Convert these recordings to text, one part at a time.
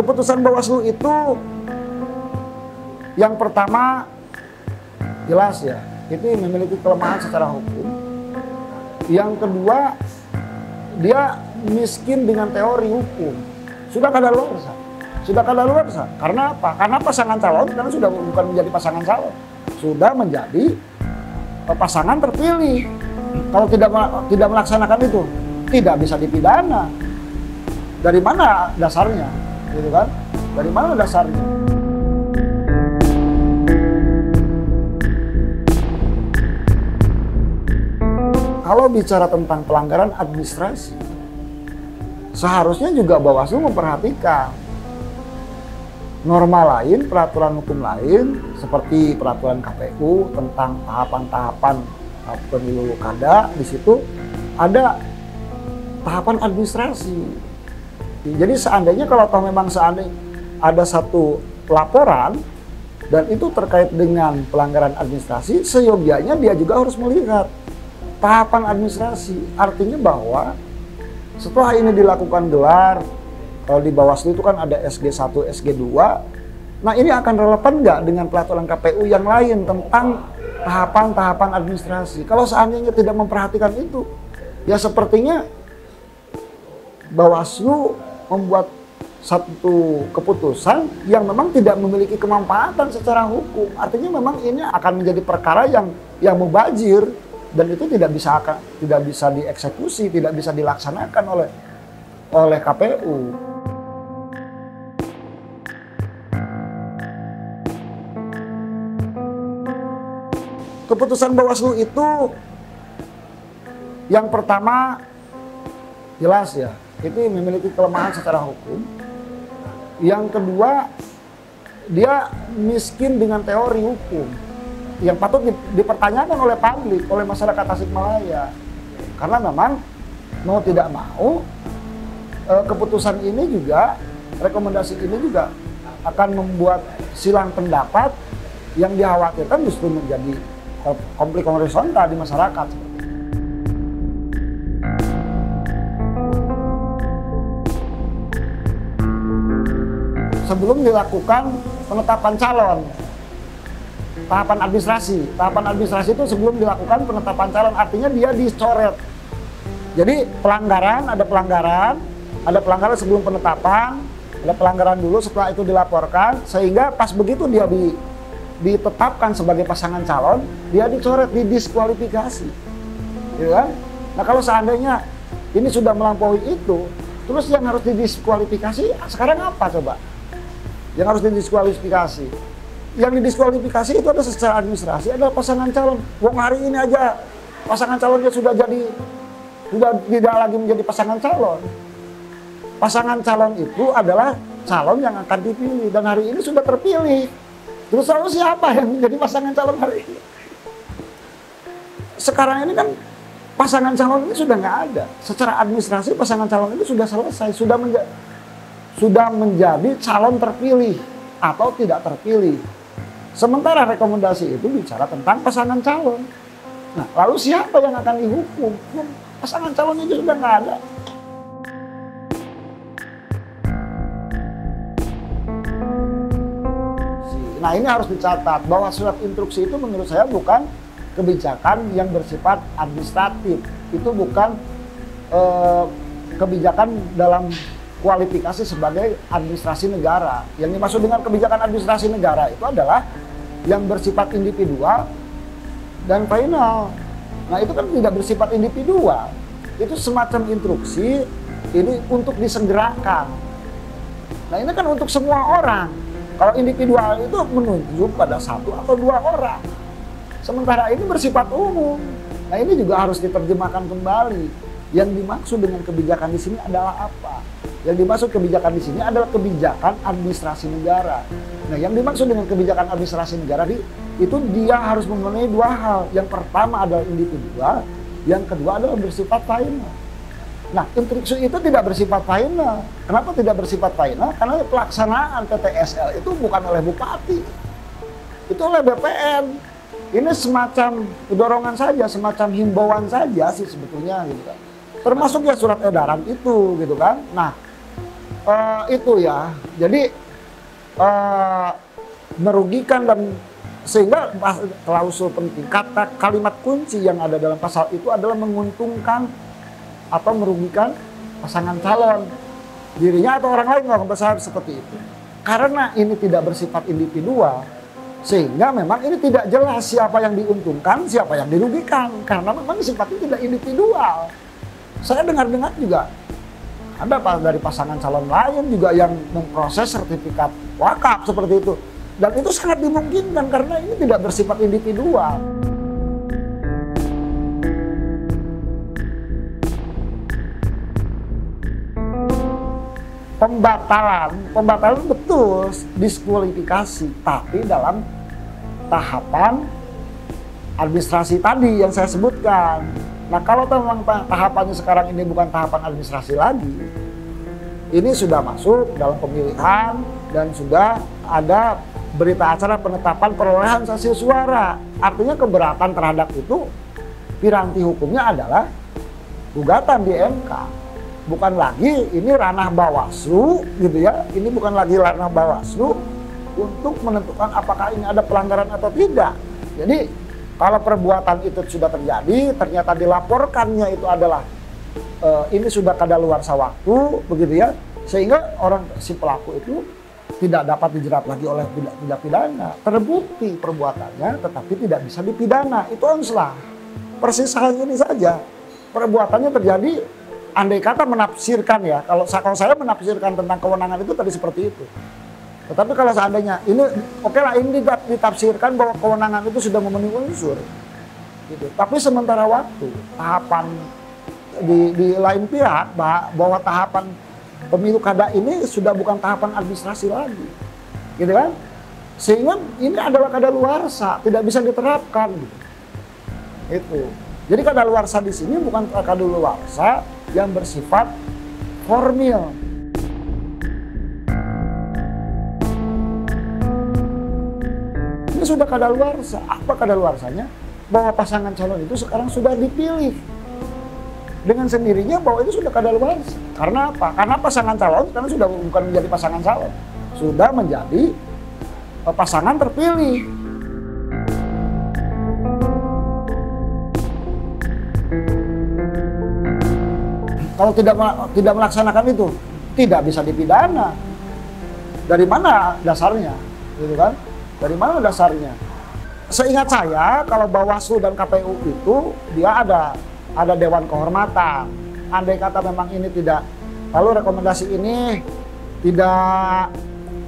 Keputusan Bawaslu itu yang pertama jelas ya, itu memiliki kelemahan secara hukum. Yang kedua, dia miskin dengan teori hukum. Sudah kadaluarsa. Sudah kadaluarsa. Karena apa? Karena pasangan calon, karena sudah bukan menjadi pasangan calon, sudah menjadi pasangan terpilih. Kalau tidak melaksanakan itu, tidak bisa dipidana. Dari mana dasarnya? Gitu kan? Dari mana dasarnya? Kalau bicara tentang pelanggaran administrasi, seharusnya juga Bawaslu memperhatikan norma lain, peraturan hukum lain, seperti peraturan KPU tentang tahapan-tahapan pemilu kada. Di situ ada tahapan administrasi. Jadi seandainya kalau memang seandainya ada satu laporan dan itu terkait dengan pelanggaran administrasi, seyogianya dia juga harus melihat tahapan administrasi. Artinya bahwa setelah ini dilakukan gelar, kalau di Bawaslu itu kan ada SG1, SG2. Nah ini akan relevan nggak dengan peraturan KPU yang lain tentang tahapan-tahapan administrasi? Kalau seandainya tidak memperhatikan itu, ya sepertinya Bawaslu membuat satu keputusan yang memang tidak memiliki kemanfaatan secara hukum. Artinya memang ini akan menjadi perkara yang mubazir. Dan itu tidak bisa dieksekusi, tidak bisa dilaksanakan oleh KPU. Keputusan Bawaslu itu yang pertama jelas ya, itu memiliki kelemahan secara hukum. Yang kedua, dia miskin dengan teori hukum yang patut dipertanyakan oleh publik, oleh masyarakat Tasikmalaya. Karena memang mau tidak mau, keputusan ini juga, rekomendasi ini juga akan membuat silang pendapat yang dikhawatirkan justru menjadi konflik horizontal di masyarakat. Sebelum dilakukan penetapan calon, tahapan administrasi itu sebelum dilakukan penetapan calon, artinya dia dicoret. Jadi ada pelanggaran sebelum penetapan, ada pelanggaran dulu, setelah itu dilaporkan, sehingga pas begitu dia ditetapkan sebagai pasangan calon, dia dicoret, didiskualifikasi. Gitu kan? Nah kalau seandainya ini sudah melampaui itu, terus yang harus didiskualifikasi sekarang apa coba? Yang harus didiskualifikasi. Yang didiskualifikasi itu ada secara administrasi, adalah pasangan calon. Wong hari ini aja pasangan calonnya sudah tidak lagi menjadi pasangan calon. Pasangan calon itu adalah calon yang akan dipilih dan hari ini sudah terpilih. Terus lalu siapa yang menjadi pasangan calon hari ini? Sekarang ini kan pasangan calon ini sudah nggak ada. Secara administrasi pasangan calon itu sudah selesai, sudah menjadi calon terpilih atau tidak terpilih. Sementara rekomendasi itu bicara tentang pasangan calon. Nah, lalu siapa yang akan dihukum? Pasangan calon itu sudah nggak ada. Nah, ini harus dicatat bahwa surat instruksi itu menurut saya bukan kebijakan yang bersifat administratif. Itu bukan kebijakan dalam kualifikasi sebagai administrasi negara. Yang dimaksud dengan kebijakan administrasi negara itu adalah yang bersifat individual dan final. Nah itu kan tidak bersifat individual. Itu semacam instruksi ini untuk disegerakan. Nah ini kan untuk semua orang. Kalau individual itu menunjuk pada satu atau dua orang. Sementara ini bersifat umum. Nah ini juga harus diterjemahkan kembali. Yang dimaksud dengan kebijakan di sini adalah apa? Yang dimaksud kebijakan di sini adalah kebijakan administrasi negara. Nah, yang dimaksud dengan kebijakan administrasi negara itu dia harus memenuhi dua hal. Yang pertama adalah individual, yang kedua adalah bersifat final. Nah, instruksi itu tidak bersifat final. Kenapa tidak bersifat final? Karena pelaksanaan PTSL itu bukan oleh bupati, itu oleh BPN. Ini semacam dorongan saja, semacam himbauan saja sih sebetulnya gitu kan. Termasuk ya surat edaran itu gitu kan. Nah, Itu ya. Jadi merugikan dan sehingga klausul penting, kata kalimat kunci yang ada dalam pasal itu adalah menguntungkan atau merugikan pasangan calon, dirinya atau orang lain kalau besar seperti itu. Karena ini tidak bersifat individual, sehingga memang ini tidak jelas siapa yang diuntungkan, siapa yang dirugikan, karena memang sifatnya tidak individual. Saya dengar-dengar juga ada dari pasangan calon lain juga yang memproses sertifikat wakaf seperti itu. Dan itu sangat dimungkinkan karena ini tidak bersifat individual. Pembatalan betul diskualifikasi, tapi dalam tahapan administrasi tadi yang saya sebutkan. Nah, kalau memang tahapannya sekarang ini bukan tahapan administrasi lagi, ini sudah masuk dalam pemilihan dan sudah ada berita acara penetapan perolehan hasil suara. Artinya keberatan terhadap itu, piranti hukumnya adalah gugatan di MK. Bukan lagi ini ranah Bawaslu gitu ya. Ini bukan lagi ranah Bawaslu untuk menentukan apakah ini ada pelanggaran atau tidak. Jadi kalau perbuatan itu sudah terjadi, ternyata dilaporkannya itu adalah ini sudah kadaluarsa waktu, begitu ya, sehingga si pelaku itu tidak dapat dijerat lagi oleh tindak pidana. Terbukti perbuatannya, tetapi tidak bisa dipidana. Itu onslah. Persis hal ini saja. Perbuatannya terjadi, andai kata menafsirkan ya. Kalau saya menafsirkan tentang kewenangan itu tadi seperti itu. Tetapi kalau seandainya ini, oke lah, ini ditafsirkan bahwa kewenangan itu sudah memenuhi unsur, gitu. Tapi sementara waktu tahapan di lain pihak bahwa tahapan pemilu kada ini sudah bukan tahapan administrasi lagi, gitu kan? Sehingga ini adalah kadaluarsa, tidak bisa diterapkan, gitu. Itu. Jadi kadaluarsa di sini bukan kadaluarsa yang bersifat formil. Ini sudah kadaluarsa. Apa kadaluarsanya? Bahwa pasangan calon itu sekarang sudah dipilih dengan sendirinya, bahwa itu sudah kadaluarsa. Karena apa? Karena pasangan calon karena sudah bukan menjadi pasangan calon, sudah menjadi pasangan terpilih. Kalau tidak melaksanakan itu, tidak bisa dipidana. Dari mana dasarnya? Gitu kan? Dari mana dasarnya? Seingat saya, kalau Bawaslu dan KPU itu dia ada dewan kehormatan. Andai kata memang ini tidak, lalu rekomendasi ini tidak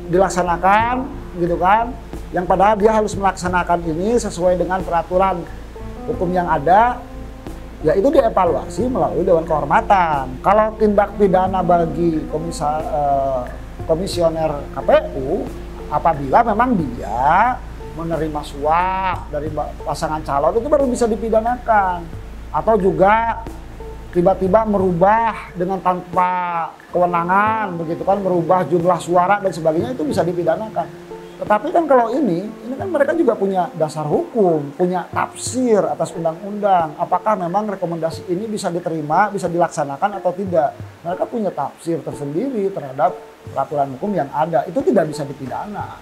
dilaksanakan, gitu kan? Yang padahal dia harus melaksanakan ini sesuai dengan peraturan hukum yang ada, ya itu dievaluasi melalui dewan kehormatan. Kalau tindak pidana bagi komisioner KPU, apabila memang dia menerima suap dari pasangan calon, itu baru bisa dipidanakan. Atau juga tiba-tiba merubah dengan tanpa kewenangan, begitu kan, merubah jumlah suara dan sebagainya, itu bisa dipidanakan. Tetapi kan kalau ini kan mereka juga punya dasar hukum, punya tafsir atas undang-undang. Apakah memang rekomendasi ini bisa diterima, bisa dilaksanakan atau tidak. Mereka punya tafsir tersendiri terhadap peraturan hukum yang ada. Itu tidak bisa dipidana.